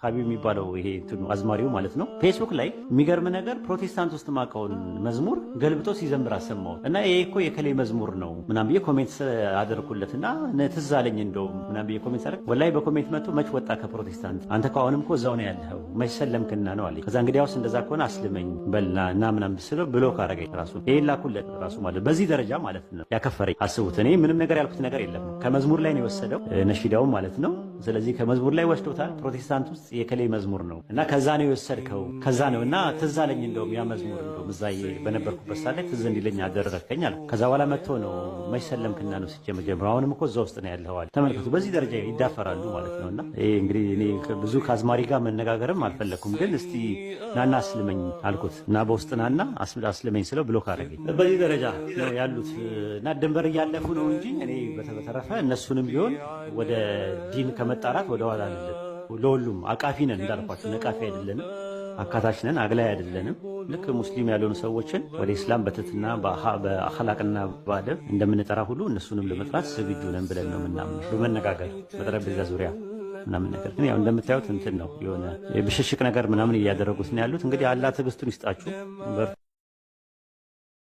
ሀቢብ የሚባለው ይሄ እንትኑ አዝማሪው ማለት ነው። ፌስቡክ ላይ የሚገርም ነገር ፕሮቴስታንት ውስጥ ማቀውን መዝሙር ገልብጦ ሲዘምር አሰማሁት እና ይሄ እኮ የከሌ መዝሙር ነው ምናምን ብዬ ኮሜንት አደረኩለትና ትዝ አለኝ። እንደውም ምናምን ብዬ ኮሜንት አደረግ ወላሂ በኮሜንት መጥቶ መች ወጣ ከፕሮቴስታንት አንተ እኮ አሁንም እኮ እዛው ነው ያለኸው መች ሰለምክና ነው አለኝ። ከዛ እንግዲያውስ እንደዛ ከሆነ አስልመኝ በልና እና ምናምን ብስለው ብሎክ አደረገኝ። ራሱ ይሄን ላኩለት ራሱ ማለት በዚህ ደረጃ ማለት ነው ያከፈረኝ። አስቡት። እኔ ምንም ነገር ያልኩት ነገር የለም ከመዝሙር ላይ ነው የወሰደው ነሺዳው ማለት ነው። ስለዚህ ከመዝሙር ላይ ወስዶታል። ፕሮቴስታንት ውስጥ የከሌ መዝሙር ነው እና ከዛ ነው የወሰድከው ከዛ ነው እና ትዝ አለኝ። እንደውም ያ መዝሙር እንደውም እዛ በነበርኩበት ሰዓት ላይ ትዝ እንዲለኝ አደረከኝ አለ። ከዛ በኋላ መጥቶ ነው መች ሰለምክና ነው ሲጀምር አሁንም እኮ እዛ ውስጥ ነው ያለኸዋል። ተመልከቱ፣ በዚህ ደረጃ ይዳፈራሉ ማለት ነው። እና ይሄ እንግዲህ እኔ ብዙ ከአዝማሪ ጋር መነጋገርም አልፈለኩም፣ ግን እስቲ ናና አስልመኝ አልኩት እና በውስጥ ናና አስልመኝ ስለው ብሎክ አደረገኝ። በዚህ ደረጃ ነው ያሉት እና ድንበር እያለፉ ነው እንጂ እኔ በተረፈ እነሱንም ቢሆን ወደ ዲን ከመጣራት ወደ ኋላ አይደለም። ለሁሉም አቃፊ ነን እንዳልኳችሁ፣ ነቃፊ አይደለንም፣ አካታች ነን፣ አግላይ አይደለንም። ልክ ሙስሊም ያልሆኑ ሰዎችን ወደ ኢስላም በትህትና በአኽላቅና በአደብ እንደምንጠራ ሁሉ እነሱንም ለመጥራት ዝግጁ ነን ብለን ነው ምናምን በመነጋገር በጠረጴዛ ዙሪያ ምናምን ነገር። ግን ያው እንደምታዩት እንትን ነው የሆነ የብሽሽቅ ነገር ምናምን እያደረጉት ነው ያሉት። እንግዲህ አላህ ትዕግስቱን ይስጣችሁ።